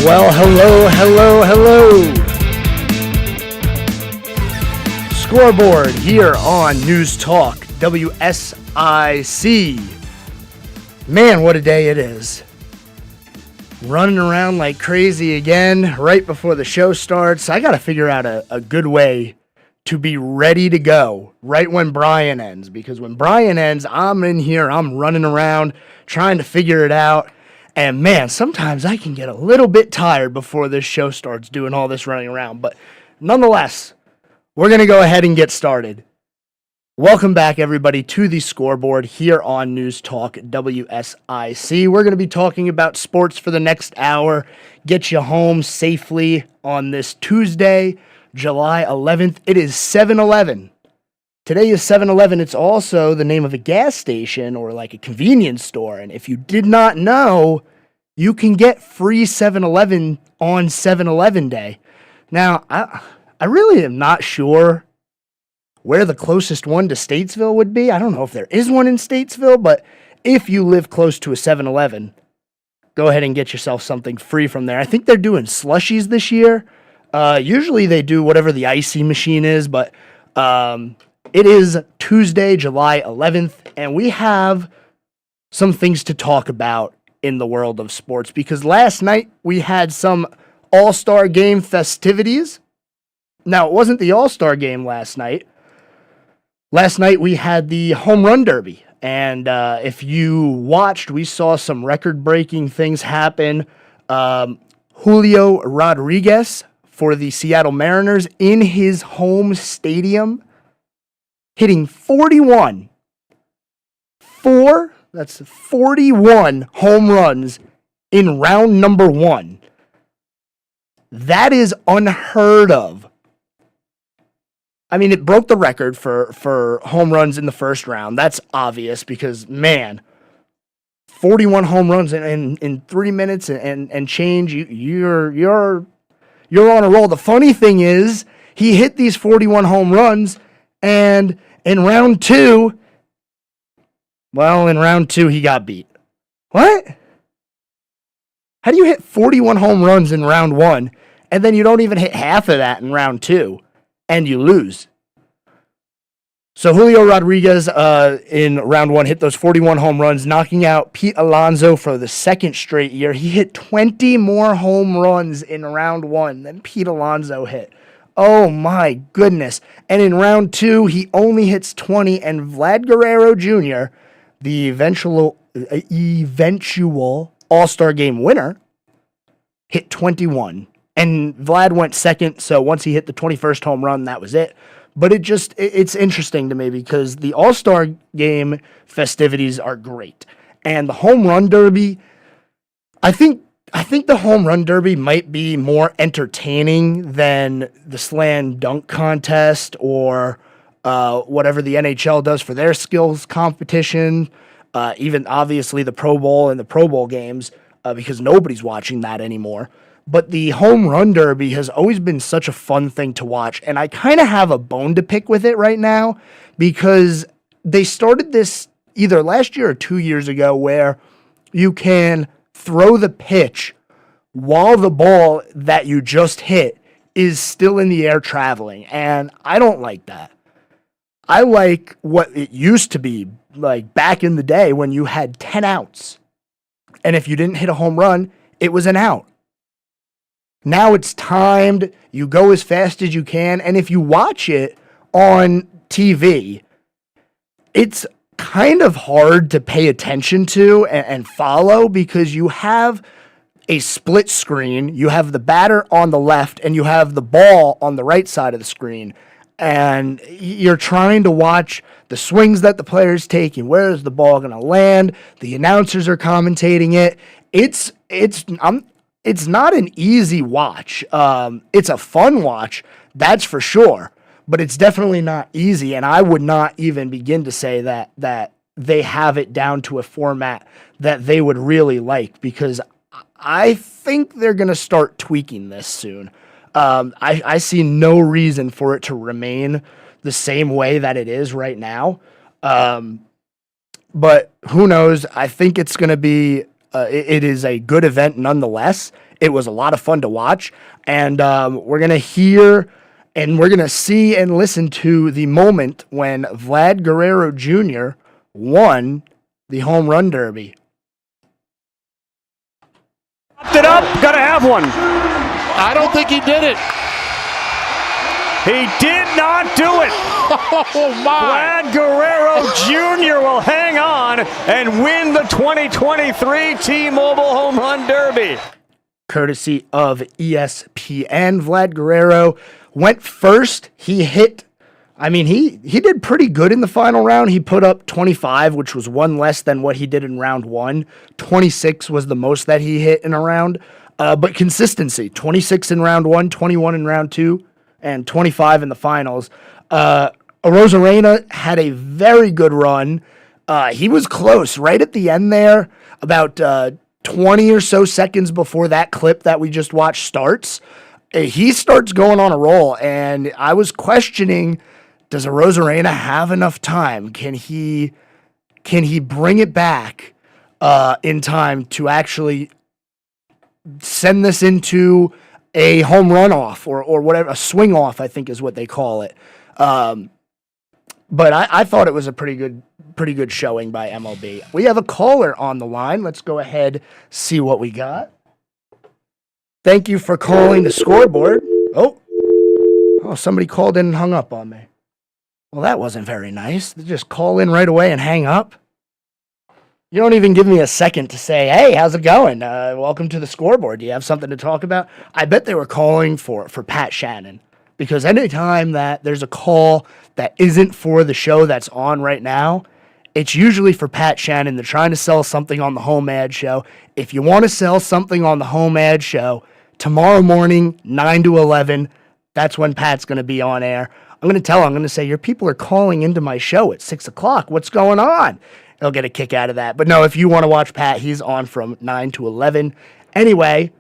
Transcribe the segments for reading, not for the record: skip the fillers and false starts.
Well, hello. Scoreboard here on News Talk, WSIC. Man, what a day it is. Running around like crazy again right before the show starts. I got to figure out a good way to be ready to go right when Brian ends. Because when Brian ends, I'm in here, I'm running around trying to figure it out. And man, sometimes I can get a little bit tired before this show starts doing all this running around. But nonetheless, we're going to go ahead and get started. Welcome back, everybody, to the Scoreboard here on News Talk WSIC. We're going to be talking about sports for the next hour, get you home safely on this Tuesday, July 11th. It is 7-Eleven. Today is 7-Eleven. It's also the name of a gas station or like a convenience store. And if you did not know, you can get free 7-Eleven on 7-Eleven Day. Now, I really am not sure where the closest one to Statesville would be. I don't know if there is one in Statesville, but if you live close to a 7-Eleven, go ahead and get yourself something free from there. I think they're doing slushies this year. Usually they do whatever the icy machine is, but it is Tuesday, July 11th, and we have some things to talk about in the world of sports because last night we had some All-Star Game festivities. Now, it wasn't the All-Star Game last night. Last night we had the Home Run Derby, and if you watched, we saw some record-breaking things happen. Julio Rodriguez for the Seattle Mariners in his home stadium, hitting 41 home runs in round number one. That is unheard of. I mean, it broke the record for home runs in the first round. That's obvious because, man, 41 home runs in 3 minutes and change, you're on a roll. The funny thing is, he hit these 41 home runs, and in round two, he got beat. What? How do you hit 41 home runs in round one, and then you don't even hit half of that in round two, and you lose? So Julio Rodriguez in round one hit those 41 home runs, knocking out Pete Alonso for the second straight year. He hit 20 more home runs in round one than Pete Alonso hit. Oh my goodness. And in round two, he only hits 20, and Vlad Guerrero Jr., the eventual All-Star Game winner, hit 21. And Vlad went second, so once he hit the 21st home run, that was it. But it's interesting to me because the All-Star Game festivities are great. And the Home Run Derby, I think the Home Run Derby might be more entertaining than the Slam Dunk Contest or whatever the NHL does for their skills competition, even obviously the Pro Bowl and the Pro Bowl games, because nobody's watching that anymore. But the Home Run Derby has always been such a fun thing to watch, and I kind of have a bone to pick with it right now because they started this either last year or 2 years ago where you can throw the pitch while the ball that you just hit is still in the air traveling, and I don't like that. I like what it used to be, like back in the day when you had 10 outs, and if you didn't hit a home run, it was an out. Now it's timed, you go as fast as you can, and if you watch it on TV, it's kind of hard to pay attention to and follow because you have a split screen, you have the batter on the left, and you have the ball on the right side of the screen, and you're trying to watch the swings that the player's taking. Where is the ball going to land? The announcers are commentating it. It's not an easy watch. It's a fun watch, that's for sure, but it's definitely not easy, and I would not even begin to say that they have it down to a format that they would really like because I think they're going to start tweaking this soon. I see no reason for it to remain the same way that it is right now. But who knows? I think it's going to be it is a good event nonetheless. It was a lot of fun to watch, and we're going to hear and we're going to see and listen to the moment when Vlad Guerrero Jr. won the home run derby. Popped it up, gotta have one. I don't think he did it. He did not do it. Oh, my. Vlad Guerrero Jr. will hang on and win the 2023 T-Mobile Home Run Derby. Courtesy of ESPN, Vlad Guerrero went first. He hit, he did pretty good in the final round. He put up 25, which was one less than what he did in round one. 26 was the most that he hit in a round. But consistency, 26 in round one, 21 in round two, and 25 in the finals. Arozarena had a very good run. He was close right at the end there, about 20 or so seconds before that clip that we just watched starts. He starts going on a roll, and I was questioning, does Arozarena have enough time? Can he bring it back in time to actually send this into a home run off or whatever, a swing off, I think is what they call it. But I thought it was a pretty good showing by MLB. We have a caller on the line. Let's go ahead, see what we got. Thank you for calling the Scoreboard. Oh, somebody called in and hung up on me. Well, that wasn't very nice. They just call in right away and hang up. You don't even give me a second to say, hey, how's it going? Welcome to the Scoreboard. Do you have something to talk about? I bet they were calling for Pat Shannon, because anytime that there's a call that isn't for the show that's on right now, it's usually for Pat Shannon. They're trying to sell something on the Home Ad Show. If you want to sell something on the Home Ad Show, tomorrow morning, 9 to 11, that's when Pat's going to be on air. I'm going to say, your people are calling into my show at 6 o'clock. What's going on? He'll get a kick out of that. But no, if you want to watch Pat, he's on from 9 to 11. Anyway,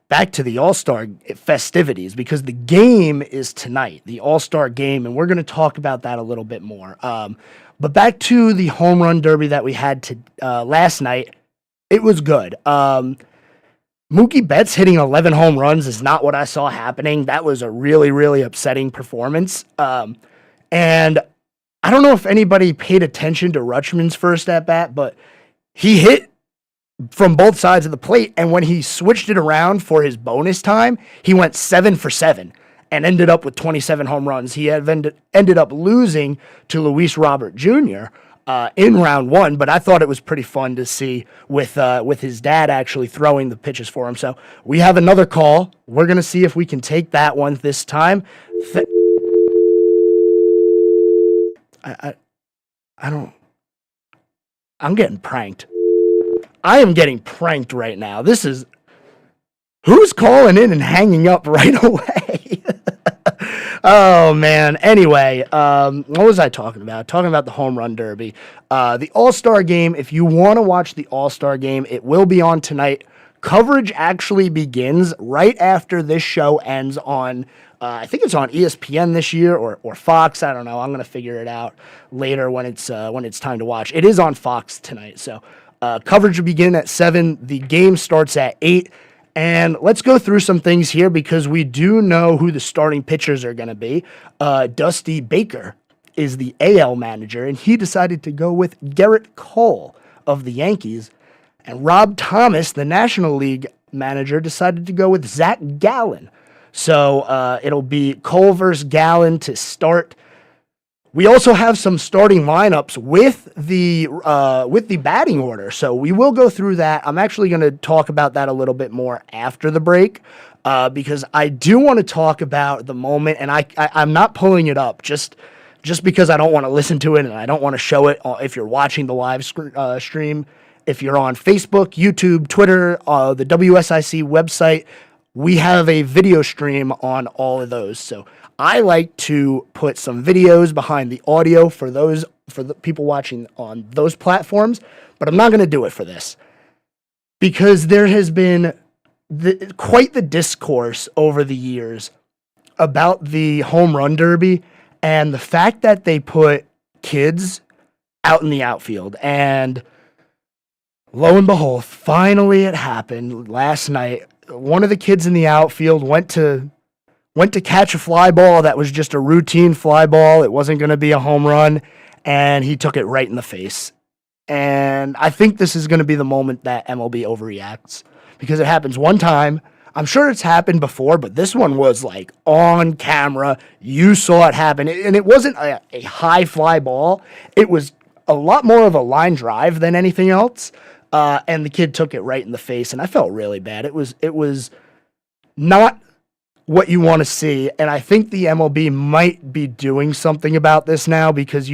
back to the All-Star festivities, because the game is tonight, the All-Star game, and we're going to talk about that a little bit more. But back to the home run derby that we had last night. It was good. Mookie Betts hitting 11 home runs is not what I saw happening. That was a really, really upsetting performance. And I don't know if anybody paid attention to Rutschman's first at-bat, but he hit from both sides of the plate, and when he switched it around for his bonus time, he went 7 for 7 and ended up with 27 home runs. He ended up losing to Luis Robert Jr. In round one, but I thought it was pretty fun to see with his dad actually throwing the pitches for him. So we have another call. We're going to see if we can take that one this time. I'm getting pranked. I am getting pranked right now. Who's calling in and hanging up right away? Oh, man. Anyway, what was I talking about? Talking about the home run derby. The All-Star game, if you want to watch the All-Star game, it will be on tonight. Coverage actually begins right after this show ends on, I think it's on ESPN this year or Fox. I don't know. I'm going to figure it out later when it's time to watch. It is on Fox tonight. So coverage will begin at 7. The game starts at 8. And let's go through some things here, because we do know who the starting pitchers are going to be. Dusty Baker is the AL manager, and he decided to go with Garrett Cole of the Yankees. And Rob Thomas, the National League manager, decided to go with Zach Gallen. So it'll be Cole versus Gallen to start. We also have some starting lineups with the batting order, so we will go through that. I'm actually going to talk about that a little bit more after the break, because I do want to talk about the moment, and I'm not pulling it up just because I don't want to listen to it and I don't want to show it if you're watching the live stream. If you're on Facebook, YouTube, Twitter, the WSIC website, we have a video stream on all of those. So I like to put some videos behind the audio for the people watching on those platforms, but I'm not going to do it for this, because there has been quite the discourse over the years about the home run derby and the fact that they put kids out in the outfield. And Lo and behold, finally it happened last night. One of the kids in the outfield went to catch a fly ball that was just a routine fly ball. It wasn't going to be a home run, and he took it right in the face. And I think this is going to be the moment that MLB overreacts because it happens one time. I'm sure it's happened before, but this one was like on camera. You saw it happen. And it wasn't a high fly ball. It was a lot more of a line drive than anything else. And the kid took it right in the face, and I felt really bad. It was not what you want to see, and I think the MLB might be doing something about this now because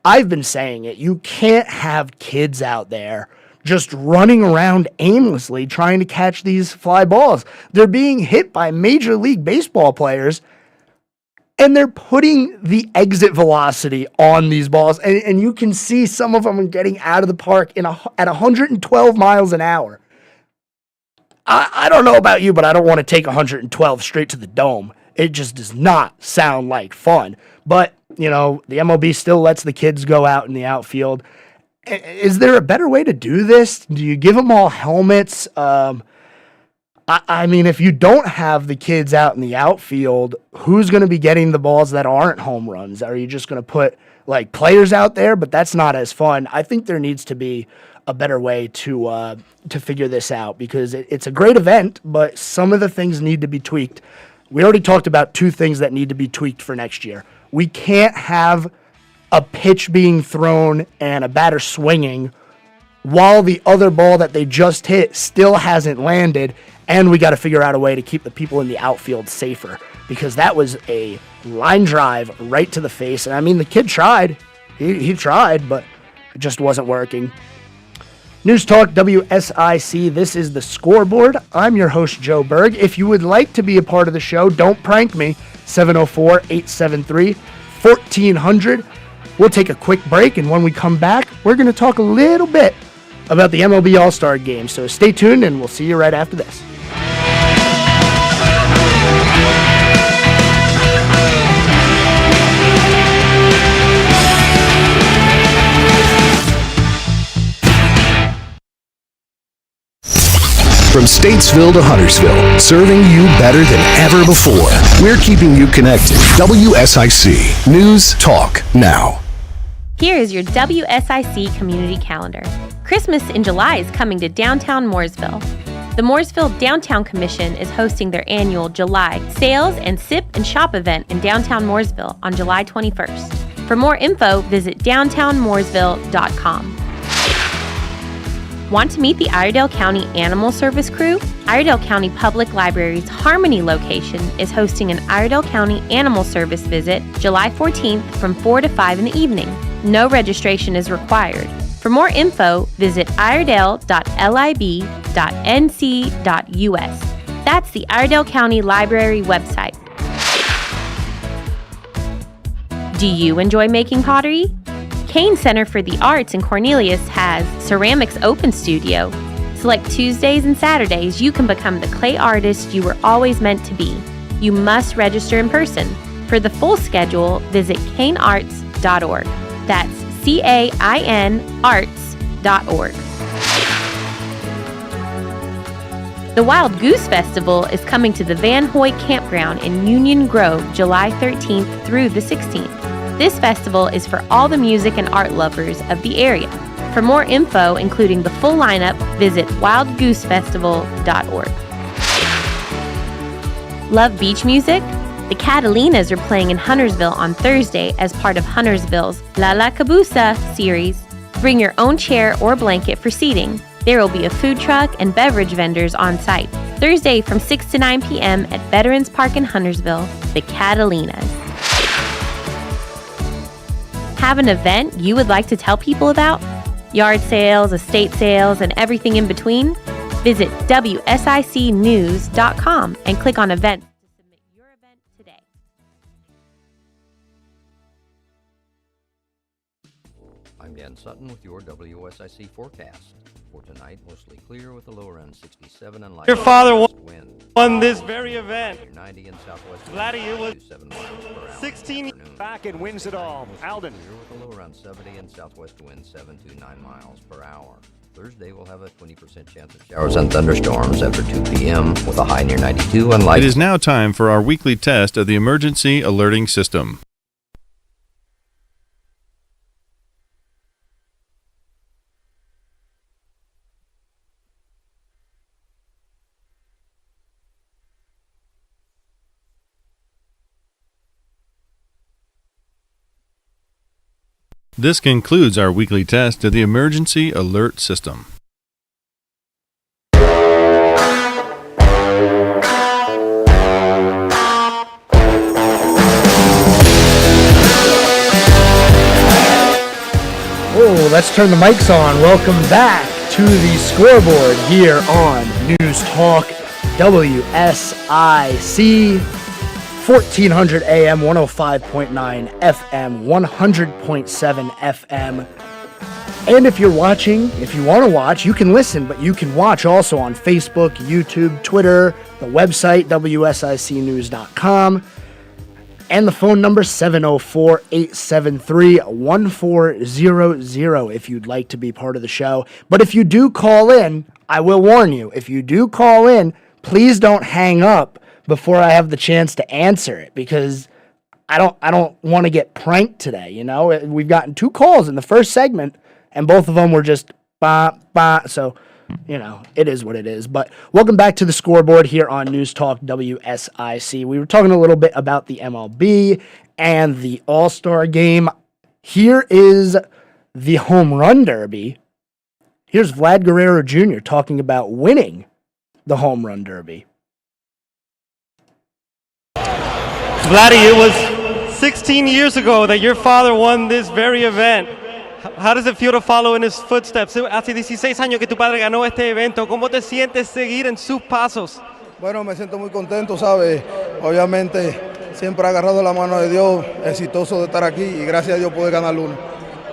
I've been saying it, you can't have kids out there just running around aimlessly trying to catch these fly balls. They're being hit by Major League Baseball players, and they're putting the exit velocity on these balls. And you can see some of them getting out of the park at 112 miles an hour. I don't know about you, but I don't want to take 112 straight to the dome. It just does not sound like fun. But, the MLB still lets the kids go out in the outfield. Is there a better way to do this? Do you give them all helmets? I mean, if you don't have the kids out in the outfield, who's going to be getting the balls that aren't home runs? Are you just going to put players out there? But that's not as fun. I think there needs to be a better way to figure this out because it's a great event, but some of the things need to be tweaked. We already talked about 2 things that need to be tweaked for next year. We can't have a pitch being thrown and a batter swinging while the other ball that they just hit still hasn't landed. And we got to figure out a way to keep the people in the outfield safer because that was a line drive right to the face. And I mean, the kid tried. He tried, but it just wasn't working. News Talk WSIC, this is the Scoreboard. I'm your host, Joe Berg. If you would like to be a part of the show, don't prank me. 704-873-1400. We'll take a quick break, and when we come back, we're going to talk a little bit about the MLB All-Star Game. So stay tuned, and we'll see you right after this. From Statesville to Huntersville, serving you better than ever before. We're keeping you connected. WSIC News Talk Now. Here is your WSIC community calendar. Christmas in July is coming to downtown Mooresville. The Mooresville Downtown Commission is hosting their annual July Sales and Sip and Shop event in downtown Mooresville on July 21st. For more info, visit downtownmooresville.com. Want to meet the Iredell County Animal Service crew? Iredell County Public Library's Harmony location is hosting an Iredell County Animal Service visit July 14th from 4 to 5 in the evening. No registration is required. For more info, visit iredell.lib.nc.us. That's the Iredell County Library website. Do you enjoy making pottery? Kane Center for the Arts in Cornelius has Ceramics Open Studio. Select Tuesdays and Saturdays, you can become the clay artist you were always meant to be. You must register in person. For the full schedule, visit canearts.org. That's CAIN arts.org. The Wild Goose Festival is coming to the Van Hoy Campground in Union Grove July 13th through the 16th. This festival is for all the music and art lovers of the area. For more info, including the full lineup, visit wildgoosefestival.org. Love beach music? The Catalinas are playing in Huntersville on Thursday as part of Huntersville's La La Cabusa series. Bring your own chair or blanket for seating. There will be a food truck and beverage vendors on site. Thursday from 6 to 9 p.m. at Veterans Park in Huntersville, the Catalinas. Have an event you would like to tell people about? Yard sales, estate sales, and everything in between? Visit WSICnews.com and click on events to submit your event today. I'm Dan Sutton with your WSIC forecast. For tonight, mostly clear with a low around 67 and light. Your father wind. won this very event. 90 in southwest. Vladdy, it was 7 miles per hour. 16 back and wins it all. Alden. Clear with a low around 70 and southwest wind 7 to 9 miles per hour. Thursday, we'll have a 20% chance of showers and thunderstorms after 2 p.m. with a high near 92 and light. It is now time for our weekly test of the emergency alerting system. This concludes our weekly test of the emergency alert system. Oh, let's turn the mics on. Welcome back to the Scoreboard here on News Talk WSIC 1400 AM, 105.9 FM, 100.7 FM. And if you're watching, if you want to watch, you can listen, but you can watch also on Facebook, YouTube, Twitter, the website, WSICnews.com, and the phone number 704-873-1400 if you'd like to be part of the show. But if you do call in, I will warn you, if you do call in, please don't hang up before I have the chance to answer it, because I don't want to get pranked today, you know? We've gotten 2 calls in the first segment, and both of them were just bah, bah, so, you know, it is what it is. But welcome back to the Scoreboard here on News Talk WSIC. We were talking a little bit about the MLB and the All-Star Game. Here is the Home Run Derby. Here's Vlad Guerrero Jr. talking about winning the Home Run Derby. Vladdy, it was 16 years ago that your father won this very event. How does it feel to follow in his footsteps? Hace 16 años que tu padre ganó este evento. ¿Cómo te sientes seguir en sus pasos? Bueno, me siento muy contento, ¿sabes? Obviamente, siempre he agarrado la mano de Dios, exitoso de estar aquí y gracias a Dios poder ganar uno.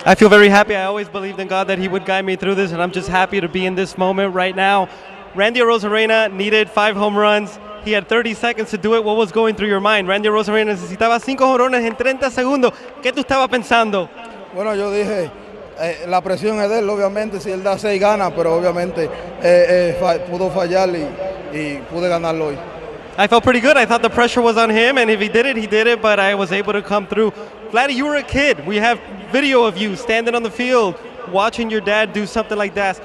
I feel very happy. I always believed in God that He would guide me through this, and I'm just happy to be in this moment right now. Randy Arozarena needed 5 home runs. He had 30 seconds to do it. What was going through your mind? Randy Arozarena necesitaba 5 jonrones en 30 segundos. ¿Qué tú estabas pensando? Bueno, yo dije, la presión es de él, obviamente. Si él da 6 gana, pero obviamente pudo fallar y pude ganarlo hoy. I felt pretty good. I thought the pressure was on him, and if he did it, but I was able to come through. Vladdy, you were a kid. We have video of you standing on the field, watching your dad do something like that.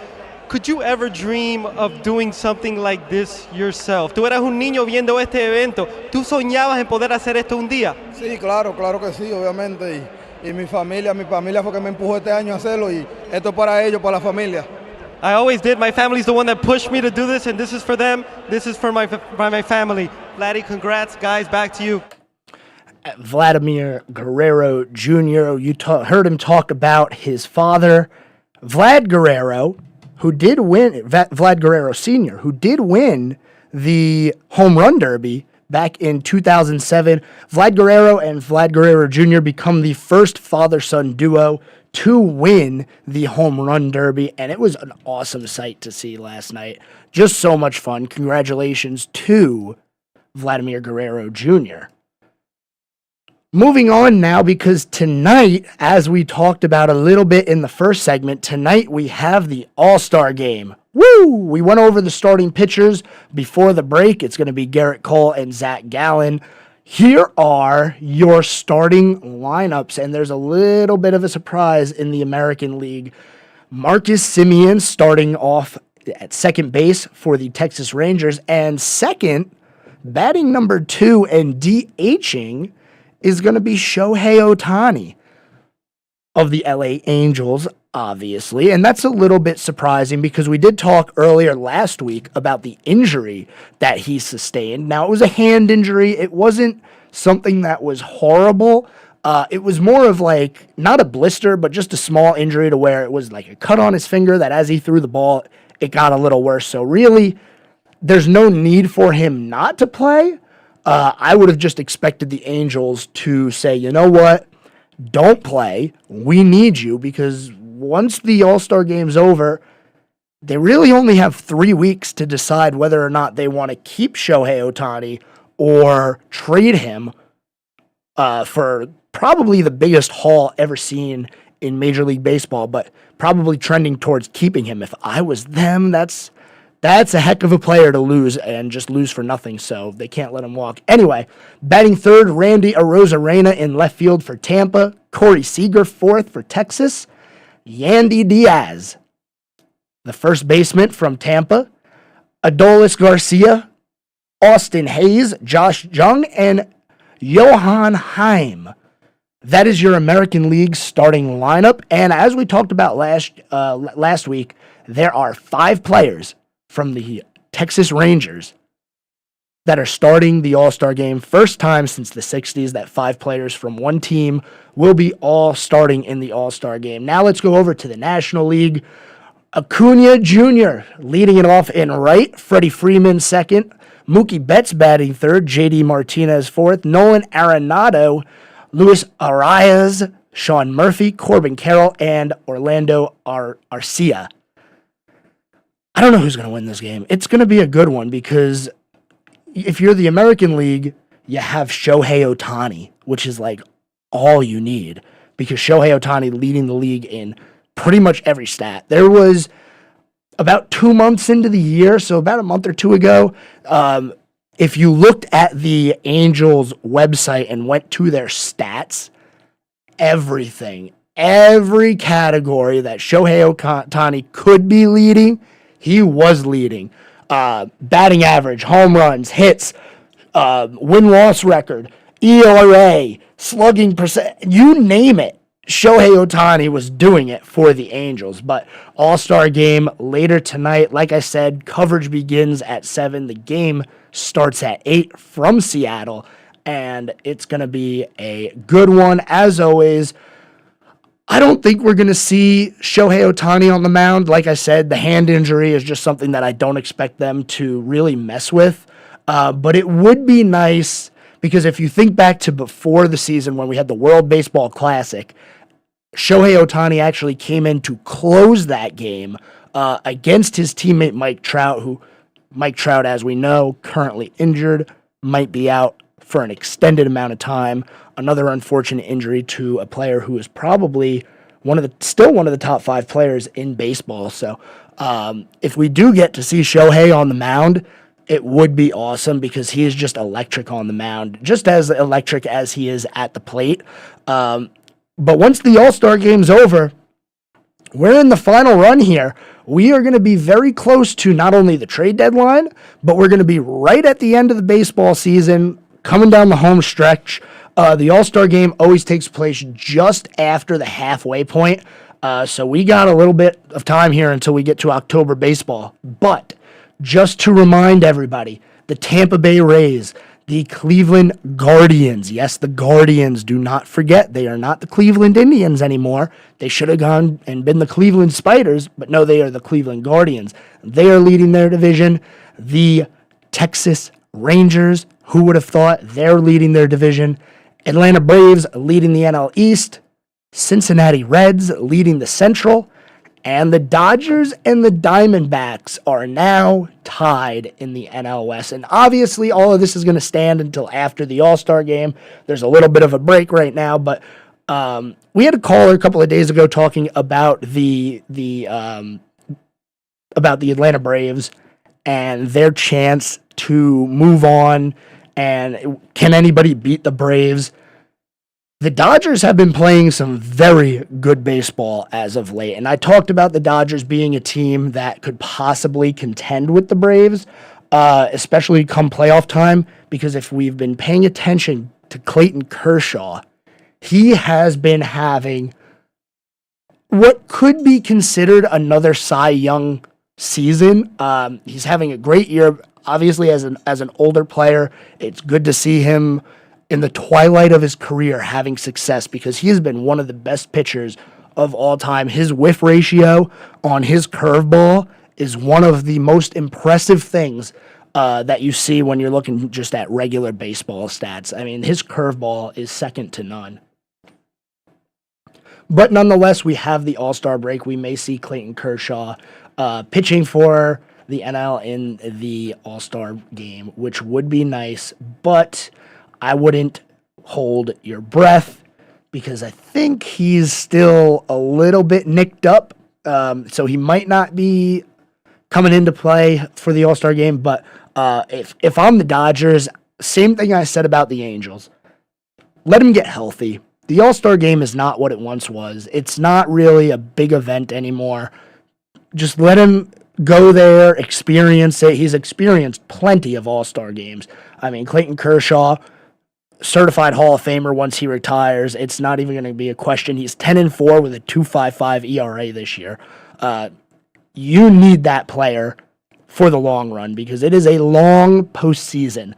Could you ever dream of doing something like this yourself? Tú eras un niño viendo este evento. ¿Tú soñabas en poder hacer esto un día? Sí, claro que sí, obviamente. Y mi familia fue que me empujó este año a hacerlo y esto es para ellos, para la familia. I always did. My family's the one that pushed me to do this, and this is for them. This is for my family. Vladdy, congrats, guys. Back to you. Vladimir Guerrero Jr., you heard him talk about his father, Vlad Guerrero, who did win, Vlad Guerrero Sr., who did win the Home Run Derby back in 2007. Vlad Guerrero and Vlad Guerrero Jr. become the first father-son duo to win the Home Run Derby, and it was an awesome sight to see last night. Just so much fun. Congratulations to Vladimir Guerrero Jr. Moving on now, because tonight, as we talked about a little bit in the first segment, tonight we have the All-Star Game. Woo! We went over the starting pitchers before the break. It's going to be Garrett Cole and Zach Gallen. Here are your starting lineups, and there's a little bit of a surprise in the American League. Marcus Semien starting off at second base for the Texas Rangers, and second, batting number 2 and DHing is going to be Shohei Ohtani of the LA Angels, obviously. And that's a little bit surprising because we did talk earlier last week about the injury that he sustained. Now, it was a hand injury. It wasn't something that was horrible. It was more of like, not a blister, but just a small injury to where it was like a cut on his finger that as he threw the ball, it got a little worse. So really, there's no need for him not to play. I would have just expected the Angels to say, you know what, don't play. We need you, because once the All-Star game's over, they really only have 3 weeks to decide whether or not they want to keep Shohei Ohtani or trade him for probably the biggest haul ever seen in Major League Baseball, but probably trending towards keeping him. If I was them, that's a heck of a player to lose and just lose for nothing, so they can't let him walk. Anyway, batting third, Randy Arozarena in left field for Tampa, Corey Seager fourth for Texas, Yandy Diaz, the first baseman from Tampa, Adolis Garcia, Austin Hayes, Josh Jung, and Johan Heim. That is your American League starting lineup, and as we talked about last week, there are 5 players from the Texas Rangers that are starting the All-Star game. First time since the 60s that 5 players from one team will be all starting in the All-Star game. Now let's go over to the National League. Acuna Jr. leading it off in right, Freddie Freeman second, Mookie Betts batting third, JD Martinez fourth, Nolan Arenado, Luis Arias, Sean Murphy, Corbin Carroll, and Orlando Arcia. I don't know who's going to win this game. It's going to be a good one because if you're the American League, you have Shohei Ohtani, which is like all you need because Shohei Ohtani leading the league in pretty much every stat. There was about 2 months into the year, so about a month or two ago, if you looked at the Angels website and went to their stats, every category that Shohei Ohtani could be leading, he was leading. Batting average, home runs, hits, win-loss record, ERA, slugging percent, you name it. Shohei Ohtani was doing it for the Angels. But All-Star game later tonight. Like I said, coverage begins at 7. The game starts at 8 from Seattle. And it's going to be a good one. As always, I don't think we're going to see Shohei Ohtani on the mound. Like I said, the hand injury is just something that I don't expect them to really mess with. But it would be nice because if you think back to before the season when we had the World Baseball Classic, Shohei Ohtani actually came in to close that game against his teammate Mike Trout, who Mike Trout, as we know, currently injured, might be out for an extended amount of time. Another unfortunate injury to a player who is probably still one of the top 5 players in baseball. So if we do get to see Shohei on the mound, it would be awesome because he is just electric on the mound, just as electric as he is at the plate. But once the All-Star game's over, we're in the final run here. We are going to be very close to not only the trade deadline, but we're going to be right at the end of the baseball season, coming down the home stretch. The All-Star game always takes place just after the halfway point, so we got a little bit of time here until we get to October baseball. But just to remind everybody, the Tampa Bay Rays, the Cleveland Guardians. Yes, the Guardians. Do not forget, they are not the Cleveland Indians anymore. They should have gone and been the Cleveland Spiders, but no, they are the Cleveland Guardians. They are leading their division. The Texas Rangers, who would have thought, they're leading their division. Atlanta Braves leading the NL East. Cincinnati Reds leading the Central. And the Dodgers and the Diamondbacks are now tied in the NL West. And obviously, all of this is going to stand until after the All-Star game. There's a little bit of a break right now, but we had a caller a couple of days ago talking about the Atlanta Braves and their chance to move on. And can anybody beat the Braves? The Dodgers have been playing some very good baseball as of late, and I talked about the Dodgers being a team that could possibly contend with the Braves, especially come playoff time, because if we've been paying attention to Clayton Kershaw, he has been having what could be considered another Cy Young season. He's having a great year. Obviously, as an older player, it's good to see him in the twilight of his career having success because he has been one of the best pitchers of all time. His whiff ratio on his curveball is one of the most impressive things that you see when you're looking just at regular baseball stats. I mean, his curveball is second to none. But nonetheless, we have the All-Star break. We may see Clayton Kershaw pitching for the NL in the All-Star game, which would be nice, but I wouldn't hold your breath because I think he's still a little bit nicked up. So he might not be coming into play for the All-Star game. But if I'm the Dodgers, same thing I said about the Angels. Let him get healthy. The All-Star game is not what it once was. It's not really a big event anymore. Just let him go there, experience it. He's experienced plenty of All-Star games. I mean, Clayton Kershaw, certified Hall of Famer once he retires. It's not even going to be a question. He's 10-4 with a 2.55 ERA this year. You need that player for the long run because it is a long postseason.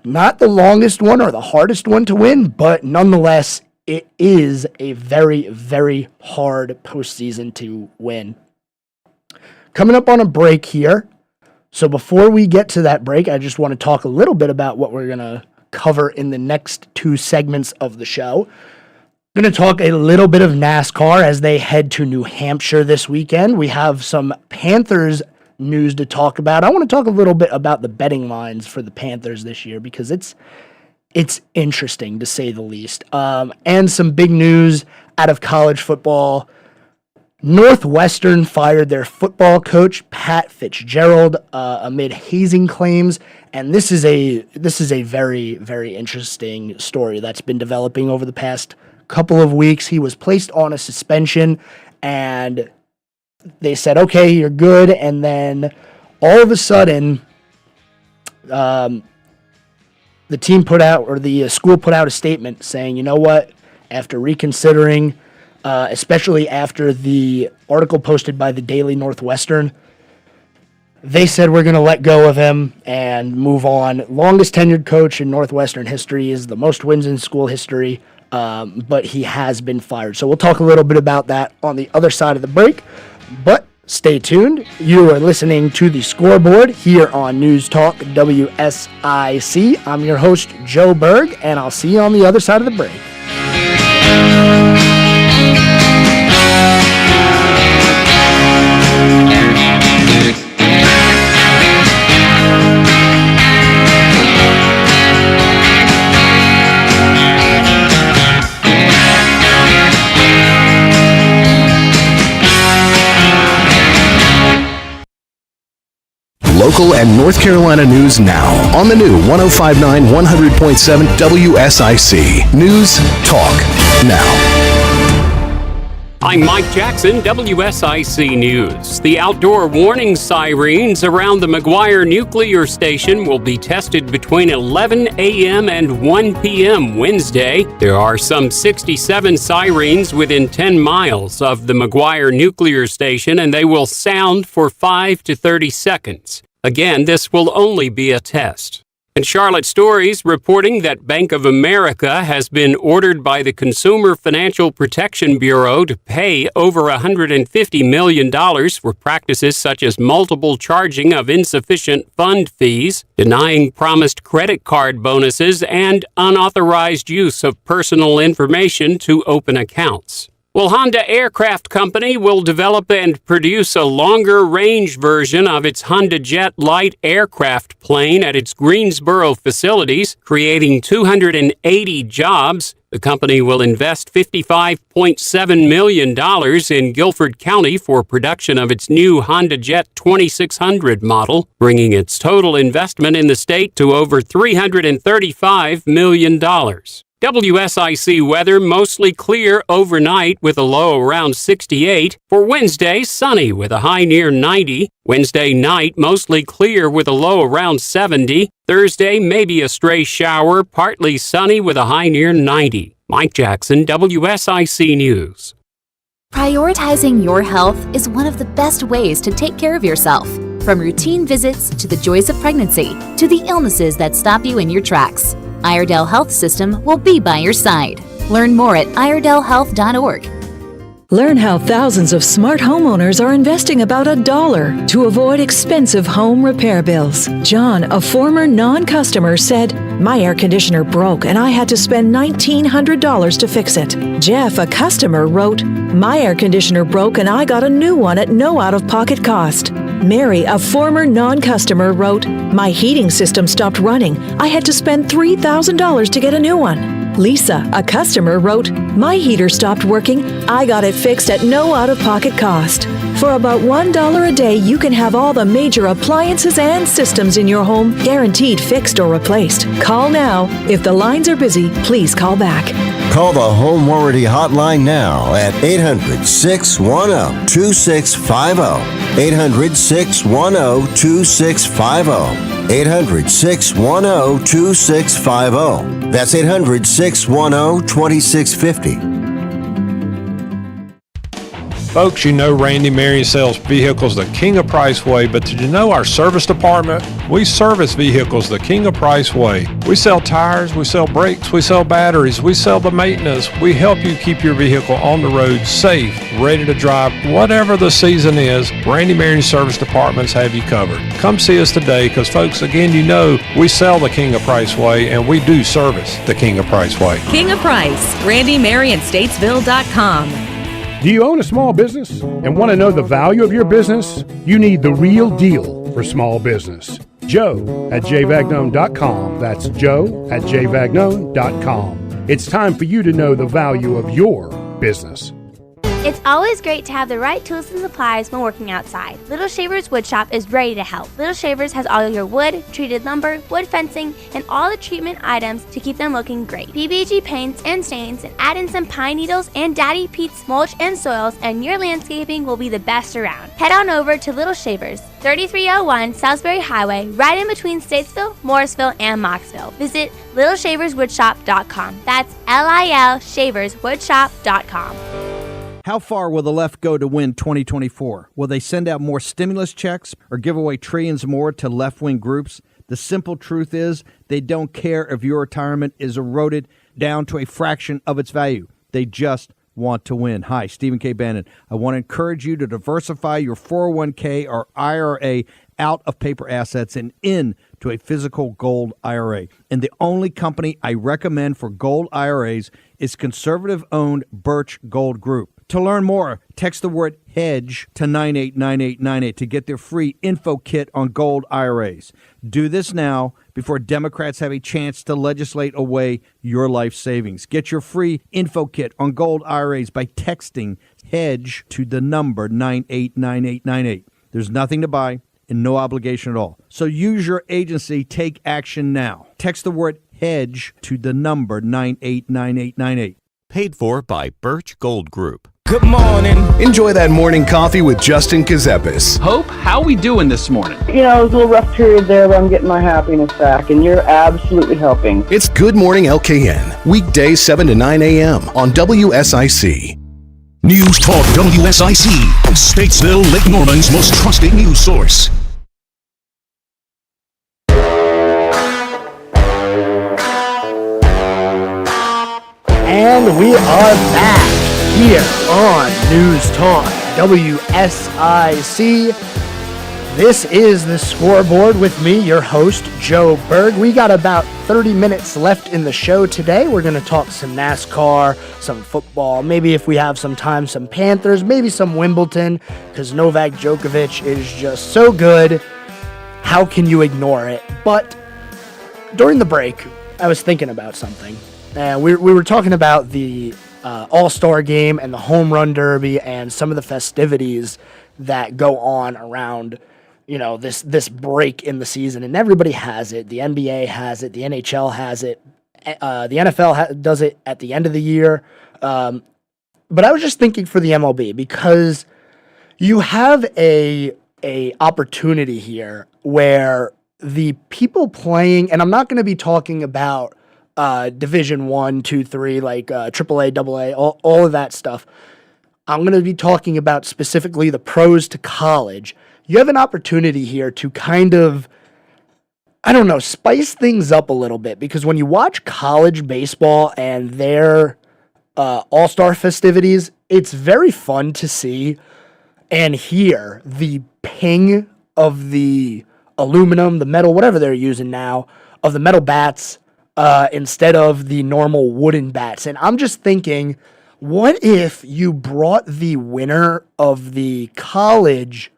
Not the longest one or the hardest one to win, but nonetheless, it is a very, very hard postseason to win. Coming up on a break here. So before we get to that break, I just want to talk a little bit about what we're going to cover in the next two segments of the show. I'm going to talk a little bit of NASCAR as they head to New Hampshire this weekend. We have some Panthers news to talk about. I want to talk a little bit about the betting lines for the Panthers this year because it's interesting to say the least. And some big news out of college football. Northwestern fired their football coach, Pat Fitzgerald, amid hazing claims. And this is a very, very interesting story that's been developing over the past couple of weeks. He was placed on a suspension and they said, okay, you're good. And then all of a sudden, the team put out, or the school put out a statement saying, you know what, after reconsidering, especially after the article posted by the Daily Northwestern, they said we're going to let go of him and move on. Longest tenured coach in Northwestern history, is the most wins in school history, but he has been fired. So we'll talk a little bit about that on the other side of the break, but stay tuned. You are listening to The Scoreboard here on News Talk WSIC. I'm your host, Joe Berg, and I'll see you on the other side of the break. Local and North Carolina news now on the new 105.9 100.7 WSIC. News Talk Now. I'm Mike Jackson, WSIC News. The outdoor warning sirens around the McGuire Nuclear Station will be tested between 11 a.m. and 1 p.m. Wednesday. There are some 67 sirens within 10 miles of the McGuire Nuclear Station, and they will sound for 5 to 30 seconds. Again, this will only be a test. And Charlotte Stories reporting that Bank of America has been ordered by the Consumer Financial Protection Bureau to pay over $150 million for practices such as multiple charging of insufficient fund fees, denying promised credit card bonuses, and unauthorized use of personal information to open accounts. Well, Honda Aircraft Company will develop and produce a longer-range version of its Honda Jet light aircraft plane at its Greensboro facilities, creating 280 jobs. The company will invest $55.7 million in Guilford County for production of its new Honda Jet 2600 model, bringing its total investment in the state to over $335 million. WSIC weather mostly clear overnight with a low around 68. For Wednesday, sunny with a high near 90. Wednesday night, mostly clear with a low around 70. Thursday, maybe a stray shower, partly sunny with a high near 90. Mike Jackson, WSIC News. Prioritizing your health is one of the best ways to take care of yourself. From routine visits to the joys of pregnancy to the illnesses that stop you in your tracks, Iredell Health System will be by your side. Learn more at iredellhealth.org. Learn how thousands of smart homeowners are investing about $1 to avoid expensive home repair bills. John, a former non-customer, said, "My air conditioner broke and I had to spend $1,900 to fix it." Jeff, a customer, wrote, "My air conditioner broke and I got a new one at no out-of-pocket cost." Mary, a former non-customer, wrote, "My heating system stopped running. I had to spend $3,000 to get a new one." Lisa, a customer, wrote, "My heater stopped working. I got it fixed at no out-of-pocket cost. For about $1 a day, you can have all the major appliances and systems in your home guaranteed fixed or replaced. Call now. If the lines are busy, please call back." Call the Home Warranty Hotline now at 800-610-2650. 800-610-2650. 800-610-2650. That's 800-610-2650. Folks, you know Randy Marion sells vehicles the King of Price way, but did you know our service department? We service vehicles the King of Price way. We sell tires, we sell brakes, we sell batteries, we sell the maintenance. We help you keep your vehicle on the road safe, ready to drive, whatever the season is. Randy Marion service departments have you covered. Come see us today because, folks, again, you know we sell the King of Price way and we do service the King of Price way. King of Price, RandyMarionStatesville.com. Do you own a small business and want to know the value of your business? You need the real deal for small business. Joe at jvagnone.com. That's Joe at jvagnone.com. It's time for you to know the value of your business. It's always great to have the right tools and supplies when working outside. Little Shavers Woodshop is ready to help. Little Shavers has all your wood, treated lumber, wood fencing, and all the treatment items to keep them looking great. PBG paints and stains, and add in some pine needles and Daddy Pete's mulch and soils, and your landscaping will be the best around. Head on over to Little Shavers, 3301 Salisbury Highway, right in between Statesville, Morrisville, and Moxville. Visit littleshaverswoodshop.com. That's LILShaverswoodshop.com. How far will the left go to win 2024? Will they send out more stimulus checks or give away trillions more to left-wing groups? The simple truth is they don't care if your retirement is eroded down to a fraction of its value. They just want to win. Hi, Stephen K. Bannon. I want to encourage you to diversify your 401k or IRA out of paper assets and into a physical gold IRA. And the only company I recommend for gold IRAs is conservative-owned Birch Gold Group. To learn more, text the word HEDGE to 989898 to get their free info kit on gold IRAs. Do this now before Democrats have a chance to legislate away your life savings. Get your free info kit on gold IRAs by texting HEDGE to the number 989898. There's nothing to buy and no obligation at all. So use your agency. Take action now. Text the word HEDGE to the number 989898. Paid for by Birch Gold Group. Good morning. Enjoy that morning coffee with Justin Kazepis. Hope, how we doing this morning? You know, it was a little rough period there, but I'm getting my happiness back, and you're absolutely helping. It's Good Morning LKN, weekdays 7 to 9 a.m. on WSIC. News Talk WSIC, Statesville, Lake Norman's most trusted news source. And we are back here on News Talk WSIC. This is the Scoreboard with me, your host, Joe Berg. We got about 30 minutes left in the show today. We're going to talk some NASCAR, some football, maybe if we have some time, some Panthers, maybe some Wimbledon, because Novak Djokovic is just so good. How can you ignore it? But during the break, I was thinking about something. We were talking about the All-Star Game and the Home Run Derby and some of the festivities that go on around, you know, this break in the season. And everybody has it. The NBA has it. The NHL has it. The NFL does it at the end of the year. But I was just thinking for the MLB, because you have a opportunity here where the people playing, and I'm not going to be talking about Division 1, 2, 3, like AAA, AA, all of that stuff. I'm going to be talking about specifically the pros to college. You have an opportunity here to kind of, I don't know, spice things up a little bit, because when you watch college baseball and their all-star festivities, it's very fun to see and hear the ping of the aluminum, the metal, whatever they're using now, of the metal bats, instead of the normal wooden bats. And I'm just thinking, what if you brought the winner of the college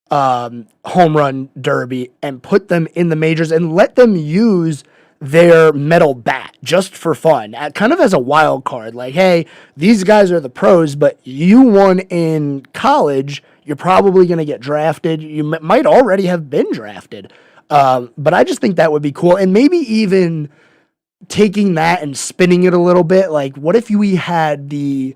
home run derby and put them in the majors and let them use their metal bat? just for fun, kind of as a wild card. Like, hey, these guys are the pros, but you won in college. You're probably going to get drafted. You might already have been drafted. But I just think that would be cool. And maybe even taking that and spinning it a little bit. Like, what if we had the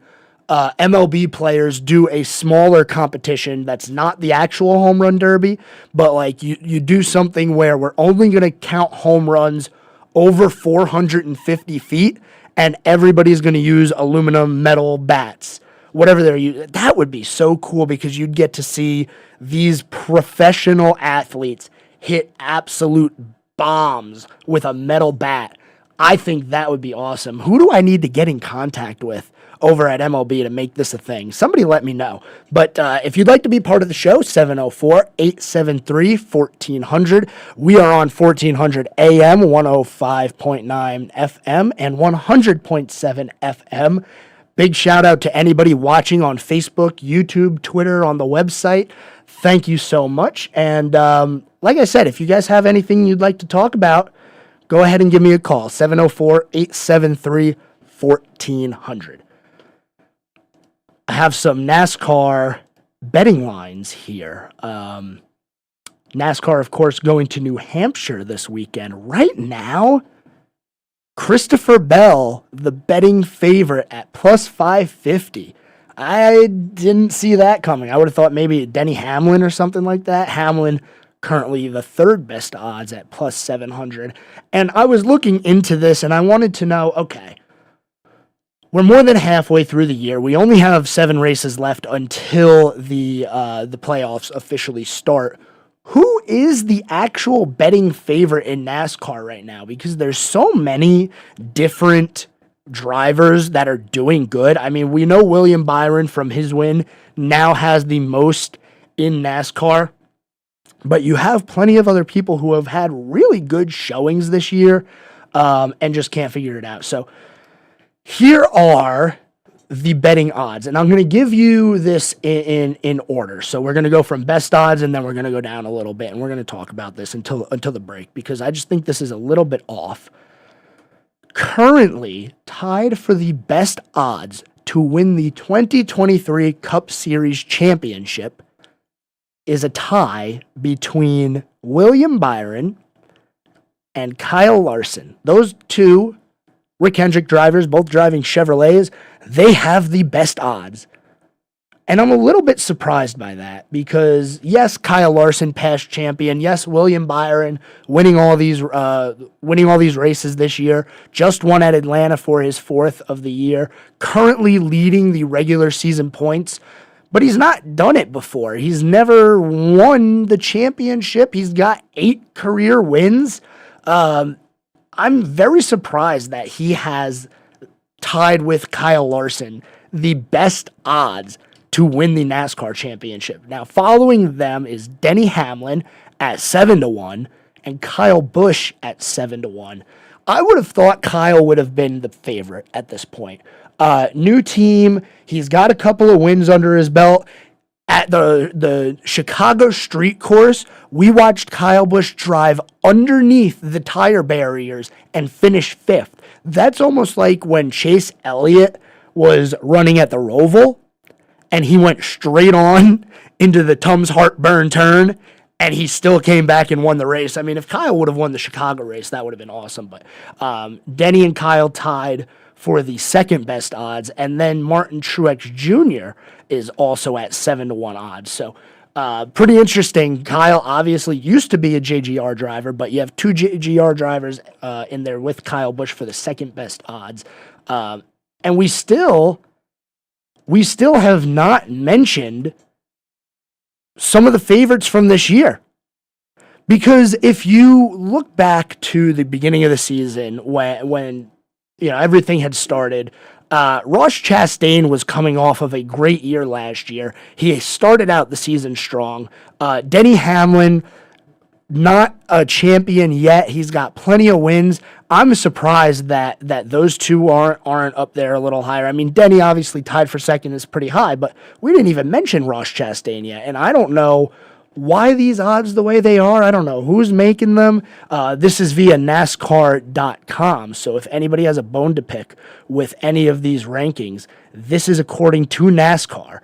MLB players do a smaller competition that's not the actual home run derby, but like you do something where we're only going to count home runs over 450 feet, and everybody's going to use aluminum metal bats, whatever they're using. That would be so cool because you'd get to see these professional athletes hit absolute bombs with a metal bat. I think that would be awesome. Who do I need to get in contact with over at MLB to make this a thing? Somebody let me know. But if you'd like to be part of the show, 704-873-1400. We are on 1400 AM, 105.9 FM, and 100.7 FM. Big shout out to anybody watching on Facebook, YouTube, Twitter, on the website. Thank you so much. And like I said, if you guys have anything you'd like to talk about, go ahead and give me a call, 704-873-1400. I have some NASCAR betting lines here. NASCAR, of course, going to New Hampshire this weekend. Right now, Christopher Bell, the betting favorite at plus 550. I didn't see that coming. I would have thought maybe Denny Hamlin or something like that. Hamlin currently the third best odds at plus 700. And I was looking into this and I wanted to know, okay, we're more than halfway through the year. We only have 7 races left until the playoffs officially start. Who is the actual betting favorite in NASCAR right now? Because there's so many different drivers that are doing good. I mean, we know William Byron from his win now has the most in NASCAR, but you have plenty of other people who have had really good showings this year and just can't figure it out. So here are the betting odds, and I'm going to give you this in order. So we're going to go from best odds, and then we're going to go down a little bit, and we're going to talk about this until the break, because I just think this is a little bit off. Currently tied for the best odds to win the 2023 Cup Series championship is a tie between William Byron and Kyle Larson. Those two Rick Hendrick drivers, both driving Chevrolets, they have the best odds. And I'm a little bit surprised by that because, yes, Kyle Larson, past champion. Yes, William Byron winning all these races this year. Just won at Atlanta for his 4th of the year. Currently leading the regular season points, but he's not done it before. He's never won the championship. He's got 8 career wins. I'm very surprised that he has tied with Kyle Larson the best odds to win the NASCAR championship. Now, following them is Denny Hamlin at 7-1 and Kyle Busch at 7-1. I would have thought Kyle would have been the favorite at this point. New team, he's got a couple of wins under his belt. At the Chicago street course, we watched Kyle Busch drive underneath the tire barriers and finish 5th. That's almost like when Chase Elliott was running at the Roval and he went straight on into the Tums Heartburn turn and he still came back and won the race. I mean, if Kyle would have won the Chicago race, that would have been awesome. But Denny and Kyle tied for the second best odds, and then Martin Truex Jr. is also at 7-1 odds. So pretty interesting. Kyle obviously used to be a JGR driver, but you have 2 JGR drivers in there with Kyle Busch for the second best odds. And we still have not mentioned some of the favorites from this year. Because if you look back to the beginning of the season when everything had started, Ross Chastain was coming off of a great year last year. He started out the season strong. Denny Hamlin, not a champion yet. He's got plenty of wins. I'm surprised that those two aren't up there a little higher. I mean, Denny obviously tied for second is pretty high, but we didn't even mention Ross Chastain yet, and I don't know Why these odds the way they are, I don't know. Who's making them? This is via NASCAR.com. So if anybody has a bone to pick with any of these rankings, this is according to NASCAR.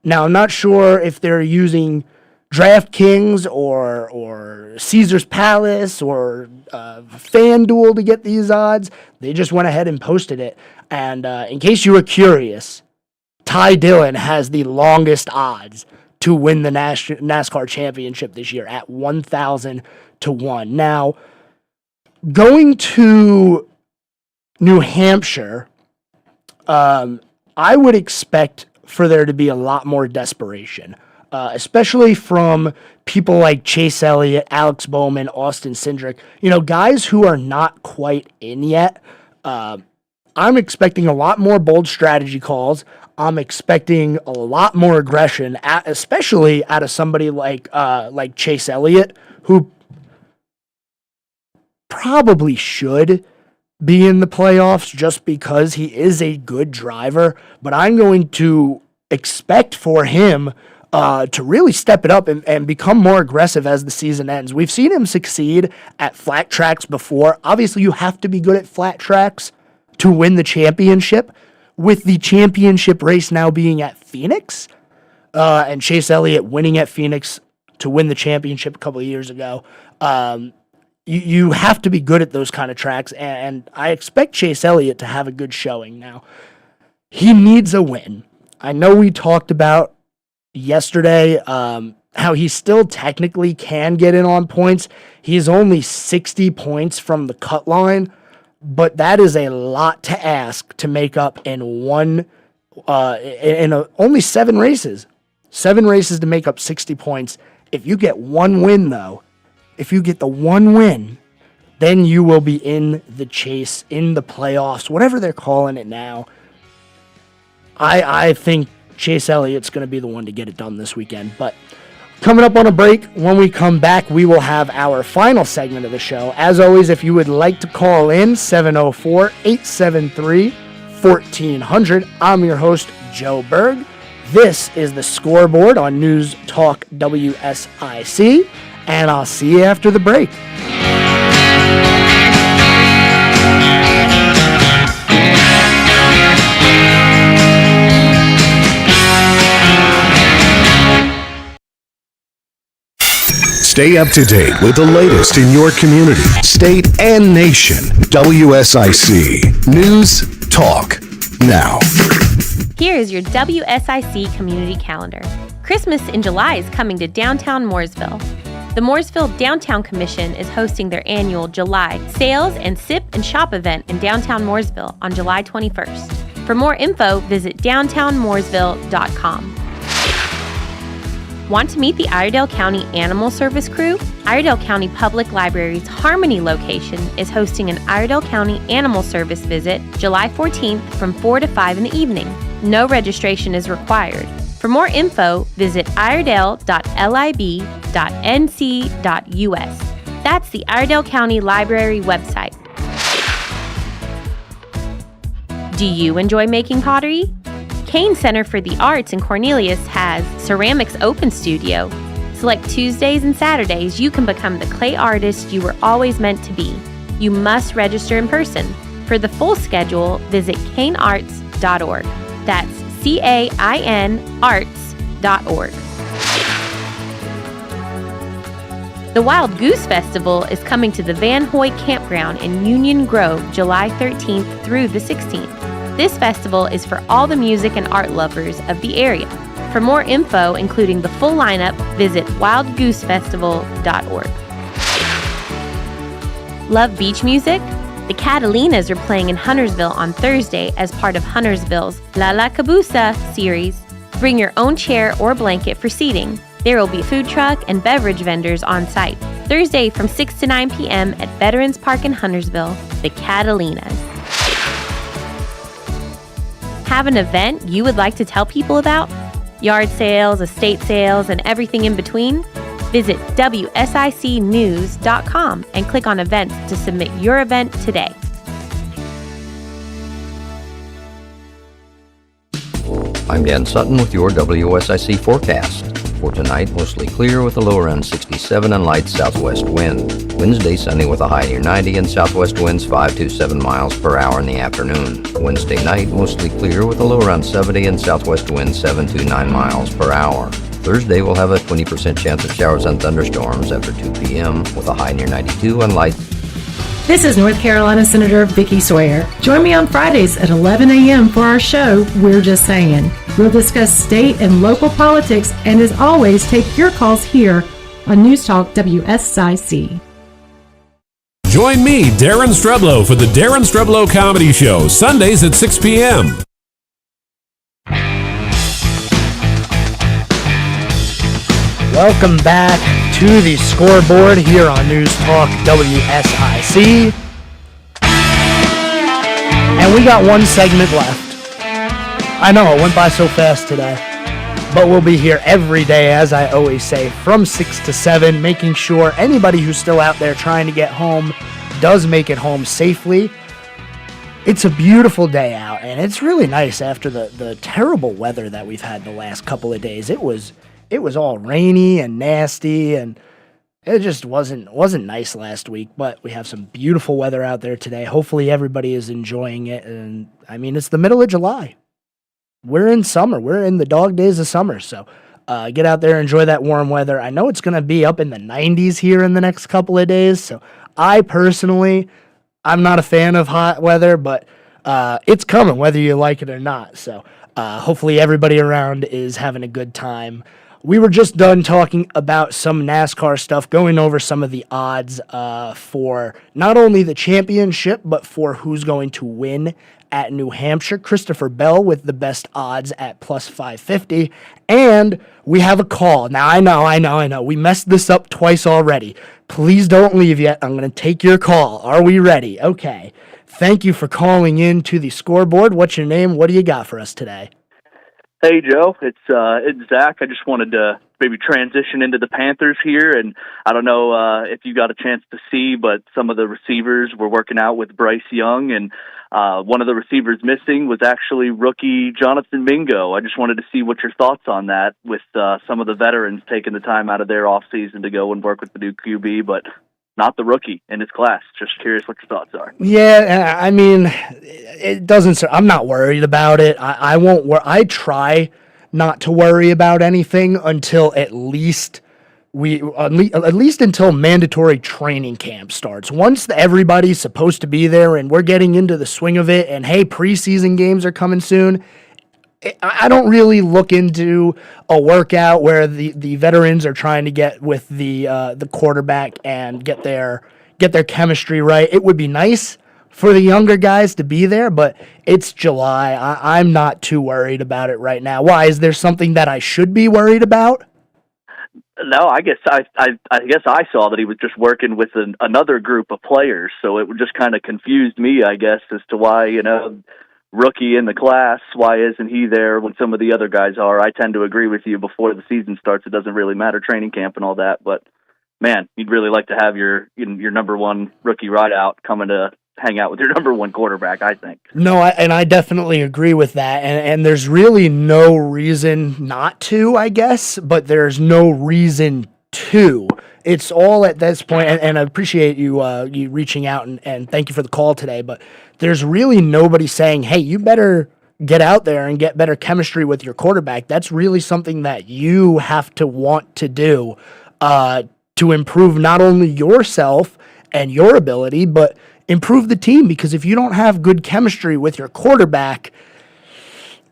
Now, I'm not sure if they're using DraftKings or Caesar's Palace or FanDuel to get these odds. They just went ahead and posted it. And in case you were curious, Ty Dillon has the longest odds to win the NASCAR championship this year at 1,000 to 1. Now, going to New Hampshire, I would expect for there to be a lot more desperation, especially from people like Chase Elliott, Alex Bowman, Austin Cindric, guys who are not quite in yet. I'm expecting a lot more bold strategy calls. I'm expecting a lot more aggression, especially out of somebody like Chase Elliott, who probably should be in the playoffs just because he is a good driver. But I'm going to expect for him to really step it up and become more aggressive as the season ends. We've seen him succeed at flat tracks before. Obviously, you have to be good at flat tracks to win the championship, with the championship race now being at Phoenix, and Chase Elliott winning at Phoenix to win the championship a couple of years ago. You have to be good at those kind of tracks, and I expect Chase Elliott to have a good showing now. He needs a win. I know we talked about yesterday how he still technically can get in on points. He's only 60 points from the cut line, but that is a lot to ask to make up in only 7 races. 7 races to make up 60 points. If you get one win, though, if you get the one win, then you will be in the chase, in the playoffs, whatever they're calling it now. I think Chase Elliott's going to be the one to get it done this weekend. But coming up on a break, when we come back, we will have our final segment of the show. As always, if you would like to call in, 704-873-1400. I'm your host, Joe Berg. This is the Scoreboard on News Talk WSIC, and I'll see you after the break. Stay up to date with the latest in your community, state, and nation. WSIC News Talk Now. Here is your WSIC community calendar. Christmas in July is coming to downtown Mooresville. The Mooresville Downtown Commission is hosting their annual July Sales and Sip and Shop event in downtown Mooresville on July 21st. For more info, visit downtownmooresville.com. Want to meet the Iredell County Animal Service crew? Iredell County Public Library's Harmony location is hosting an Iredell County Animal Service visit July 14th from 4 to 5 in the evening. No registration is required. For more info, visit iredell.lib.nc.us. That's the Iredell County Library website. Do you enjoy making pottery? Kane Center for the Arts in Cornelius has Ceramics Open Studio. Select Tuesdays and Saturdays, you can become the clay artist you were always meant to be. You must register in person. For the full schedule, visit canearts.org. That's CAIN arts.org. The Wild Goose Festival is coming to the Van Hoy Campground in Union Grove July 13th through the 16th. This festival is for all the music and art lovers of the area. For more info, including the full lineup, visit wildgoosefestival.org. Love beach music? The Catalinas are playing in Huntersville on Thursday as part of Huntersville's La La Cabusa series. Bring your own chair or blanket for seating. There will be a food truck and beverage vendors on site. Thursday from 6 to 9 p.m. at Veterans Park in Huntersville, the Catalinas. Have an event you would like to tell people about? Yard sales, estate sales, and everything in between? Visit WSICnews.com and click on events to submit your event today. I'm Dan Sutton with your WSIC forecast. For tonight, mostly clear with a lower end 67 and light southwest wind. Wednesday, sunny with a high near 90 and southwest winds 5 to 7 miles per hour in the afternoon. Wednesday night, mostly clear with a lower end 70 and southwest winds 7 to 9 miles per hour. Thursday, we'll have a 20% chance of showers and thunderstorms after 2 p.m. with a high near 92 and light. This is North Carolina Senator Vicki Sawyer. Join me on Fridays at 11 a.m. for our show, We're Just Saying. We'll discuss state and local politics, and as always, take your calls here on News Talk WSIC. Join me, Darren Streblow, for the Darren Streblow Comedy Show, Sundays at 6 p.m. Welcome back to the Scoreboard here on News Talk WSIC. And we got one segment left. I know, it went by so fast today. But we'll be here every day, as I always say, from 6 to 7, making sure anybody who's still out there trying to get home does make it home safely. It's a beautiful day out, and it's really nice after the terrible weather that we've had the last couple of days. It was all rainy and nasty, and it just wasn't nice last week, but we have some beautiful weather out there today. Hopefully everybody is enjoying it, and I mean, it's the middle of July. We're in summer. We're in the dog days of summer, so get out there, enjoy that warm weather. I know it's going to be up in the 90s here in the next couple of days, so I'm not a fan of hot weather, but it's coming whether you like it or not, so hopefully everybody around is having a good time. We were just done talking about some NASCAR stuff, going over some of the odds for not only the championship, but for who's going to win at New Hampshire. Christopher Bell with the best odds at plus 550. And we have a call. Now, I know. We messed this up twice already. Please don't leave yet. I'm going to take your call. Are we ready? Okay. Thank you for calling in to the Scoreboard. What's your name? What do you got for us today? Hey, Joe, it's Zach. I just wanted to maybe transition into the Panthers here, and I don't know if you got a chance to see, but some of the receivers were working out with Bryce Young, and one of the receivers missing was actually rookie Jonathan Mingo. I just wanted to see what your thoughts on that with some of the veterans taking the time out of their offseason to go and work with the new QB, but not the rookie in his class. Just curious what your thoughts are. Yeah, I mean, it doesn't. I'm not worried about it. I won't. I try not to worry about anything until at least until mandatory training camp starts. Once everybody's supposed to be there and we're getting into the swing of it, and hey, preseason games are coming soon. I don't really look into a workout where the veterans are trying to get with the quarterback and get their chemistry right. It would be nice for the younger guys to be there, but it's July. I'm not too worried about it right now. Why? Is there something that I should be worried about? No, I guess I saw that he was just working with another group of players, so it just kind of confused me, I guess, as to why, rookie in the class, why isn't he there when some of the other guys are? I tend to agree with you. Before the season starts, it doesn't really matter, training camp and all that, but man, you'd really like to have your number one rookie rideout coming to hang out with your number one quarterback, I think. No, I definitely agree with that, and there's really no reason not to, I guess, but there's no reason to. It's all at this point, and I appreciate you reaching out, and thank you for the call today, but there's really nobody saying, hey, you better get out there and get better chemistry with your quarterback. That's really something that you have to want to do to improve not only yourself and your ability, but improve the team, because if you don't have good chemistry with your quarterback,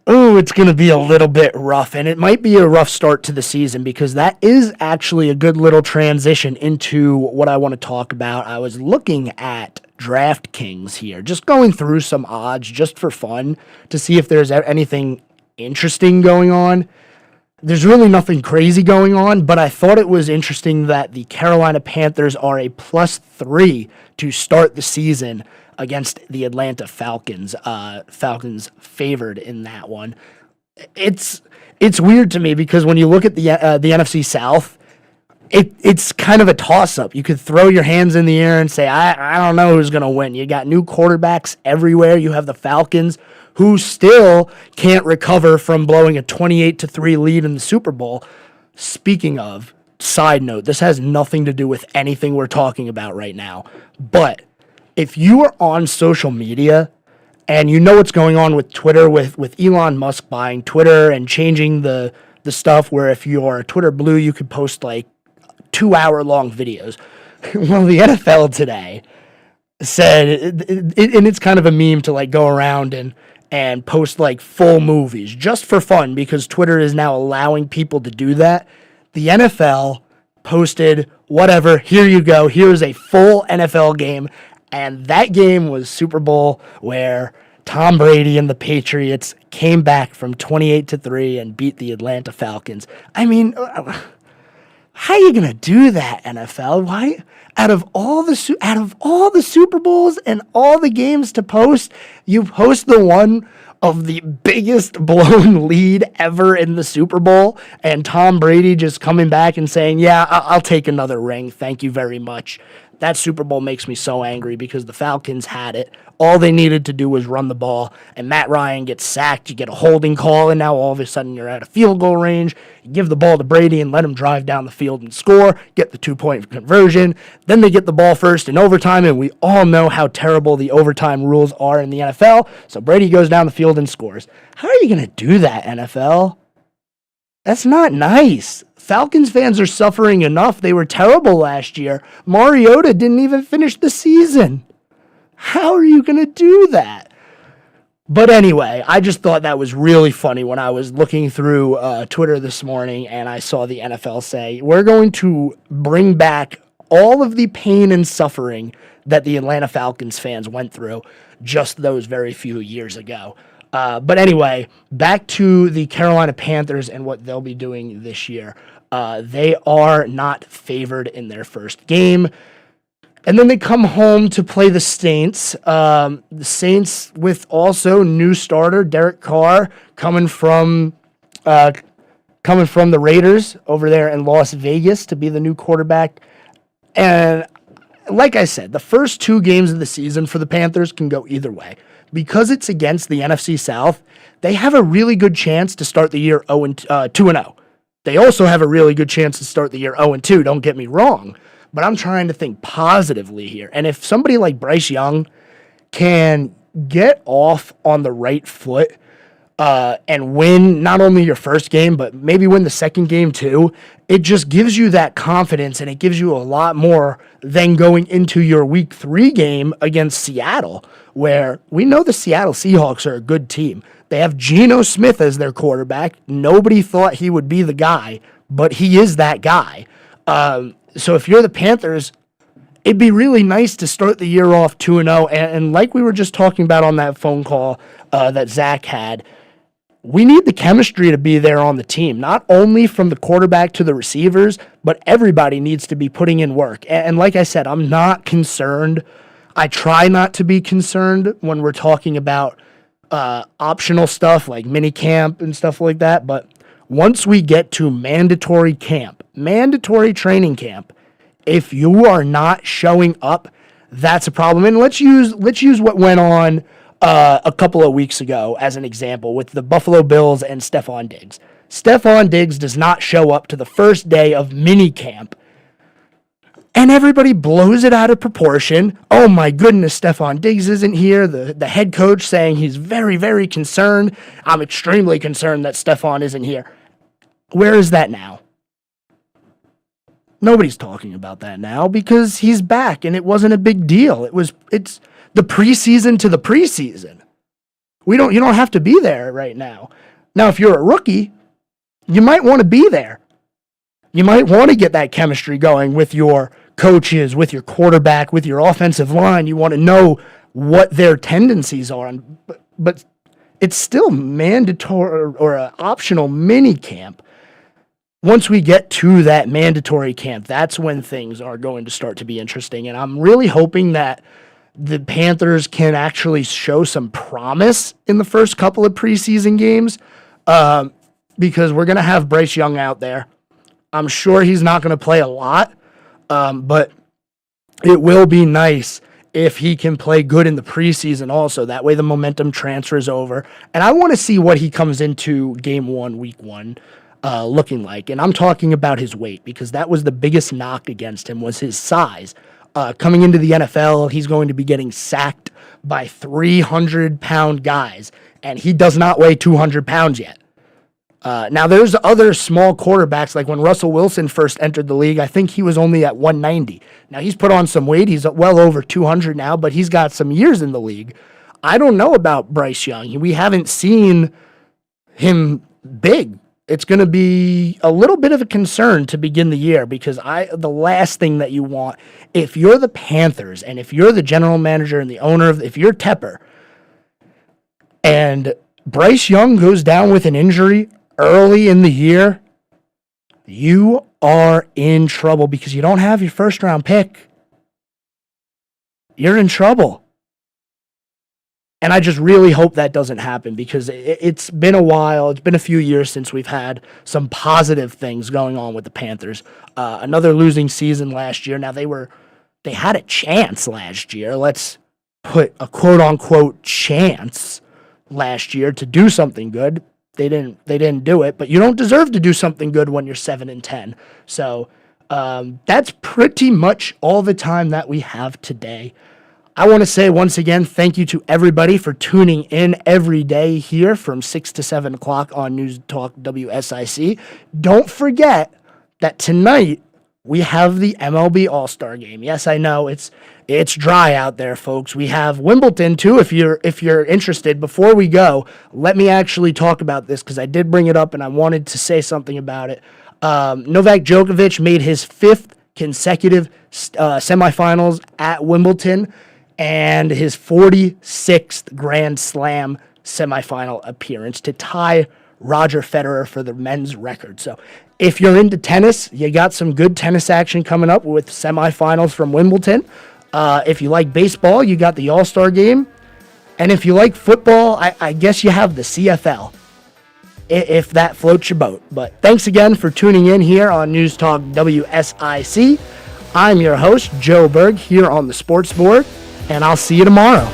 it's going to be a little bit rough, and it might be a rough start to the season, because that is actually a good little transition into what I want to talk about. I was looking at DraftKings here, just going through some odds just for fun to see if there's anything interesting going on. There's really nothing crazy going on, but I thought it was interesting that the Carolina Panthers are a +3 to start the season against the Atlanta Falcons. Falcons favored in that one. It's weird to me, because when you look at the NFC South, it's kind of a toss-up. You could throw your hands in the air and say, I don't know who's going to win. You got new quarterbacks everywhere. You have the Falcons, who still can't recover from blowing a 28-3 lead in the Super Bowl. Speaking of, side note, this has nothing to do with anything we're talking about right now. But if you are on social media and you know what's going on with Twitter, with Elon Musk buying Twitter and changing the stuff where if you're Twitter Blue, you could post like 2-hour-long videos. Well, the NFL today said, and it's kind of a meme to like go around and post like full movies just for fun because Twitter is now allowing people to do that. The NFL posted, whatever, here you go. Here's a full NFL game. And that game was Super Bowl where Tom Brady and the Patriots came back from 28-3 and beat the Atlanta Falcons. I mean, how are you going to do that, NFL? Why? Out of all the Super Bowls and all the games to post, you post the one of the biggest blown lead ever in the Super Bowl, and Tom Brady just coming back and saying, yeah, I'll take another ring. Thank you very much. That Super Bowl makes me so angry because the Falcons had it. All they needed to do was run the ball, and Matt Ryan gets sacked. You get a holding call, and now all of a sudden you're at a field goal range. You give the ball to Brady and let him drive down the field and score, get the 2-point conversion. Then they get the ball first in overtime, and we all know how terrible the overtime rules are in the NFL. So Brady goes down the field and scores. How are you going to do that, NFL? That's not nice. Falcons fans are suffering enough. They were terrible last year. Mariota didn't even finish the season. How are you going to do that? But anyway, I just thought that was really funny when I was looking through Twitter this morning and I saw the NFL say, we're going to bring back all of the pain and suffering that the Atlanta Falcons fans went through just those very few years ago. But anyway, back to the Carolina Panthers and what they'll be doing this year. They are not favored in their first game. And then they come home to play the Saints. The Saints with also new starter Derek Carr coming from the Raiders over there in Las Vegas to be the new quarterback. And like I said, the first 2 games of the season for the Panthers can go either way. Because it's against the NFC South, they have a really good chance to start the year 2-0. They also have a really good chance to start the year 0-2, don't get me wrong. But I'm trying to think positively here. And if somebody like Bryce Young can get off on the right foot and win not only your first game, but maybe win the second game too, it just gives you that confidence and it gives you a lot more than going into your week 3 game against Seattle, where we know the Seattle Seahawks are a good team. They have Geno Smith as their quarterback. Nobody thought he would be the guy, but he is that guy. So if you're the Panthers, it'd be really nice to start the year off 2-0. And like we were just talking about on that phone call that Zach had, we need the chemistry to be there on the team, not only from the quarterback to the receivers, but everybody needs to be putting in work. And like I said, I'm not concerned. I try not to be concerned when we're talking about optional stuff like mini camp and stuff like that. But once we get to mandatory camp, mandatory training camp, if you are not showing up, that's a problem. And let's use what went on a couple of weeks ago as an example with the Buffalo Bills and Stephon Diggs. Stephon Diggs does not show up to the first day of mini camp, and everybody blows it out of proportion. Oh my goodness, Stephon Diggs isn't here. The head coach saying he's very, very concerned. I'm extremely concerned that Stephon isn't here. Where is that now? Nobody's talking about that now because he's back and it wasn't a big deal. It's the preseason to the preseason. You don't have to be there right now. Now, if you're a rookie, you might want to be there. You might want to get that chemistry going with your coaches, with your quarterback, with your offensive line. You want to know what their tendencies are. But it's still mandatory or an optional mini camp. Once we get to that mandatory camp, that's when things are going to start to be interesting. And I'm really hoping that the Panthers can actually show some promise in the first couple of preseason games because we're going to have Bryce Young out there. I'm sure he's not going to play a lot, but it will be nice if he can play good in the preseason also. That way the momentum transfers over. And I want to see what he comes into game 1, week 1, looking like. And I'm talking about his weight, because that was the biggest knock against him, was his size. Coming into the NFL, he's going to be getting sacked by 300-pound guys, and he does not weigh 200 pounds yet. Now, there's other small quarterbacks, like when Russell Wilson first entered the league, I think he was only at 190. Now, he's put on some weight. He's well over 200 now, but he's got some years in the league. I don't know about Bryce Young. We haven't seen him big. It's going to be a little bit of a concern to begin the year, because the last thing that you want, if you're the Panthers and if you're the general manager and the owner if you're Tepper, and Bryce Young goes down with an injury early in the year, you are in trouble, because you don't have your first round pick. You're in trouble. And I just really hope that doesn't happen, because it's been a while. It's been a few years since we've had some positive things going on with the Panthers. Another losing season last year. Now, they had a chance last year. Let's put a quote-unquote chance last year to do something good. They didn't do it, but you don't deserve to do something good when you're 7-10. So that's pretty much all the time that we have today. I want to say once again, thank you to everybody for tuning in every day here from 6 to 7 o'clock on News Talk WSIC. Don't forget that tonight we have the MLB All-Star Game. Yes, I know it's dry out there, folks. We have Wimbledon too, if you're interested. Before we go, let me actually talk about this, because I did bring it up and I wanted to say something about it. Novak Djokovic made his 5th consecutive semifinals at Wimbledon, and his 46th Grand Slam semifinal appearance to tie Roger Federer for the men's record. So if you're into tennis, you got some good tennis action coming up with semifinals from Wimbledon. If you like baseball, you got the All-Star Game. And if you like football, I guess you have the CFL, if that floats your boat. But thanks again for tuning in here on News Talk WSIC. I'm your host, Joe Berg, here on the Sports Board, and I'll see you tomorrow.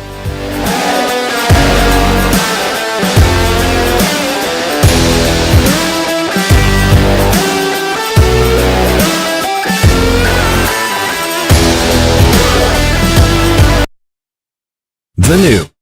The new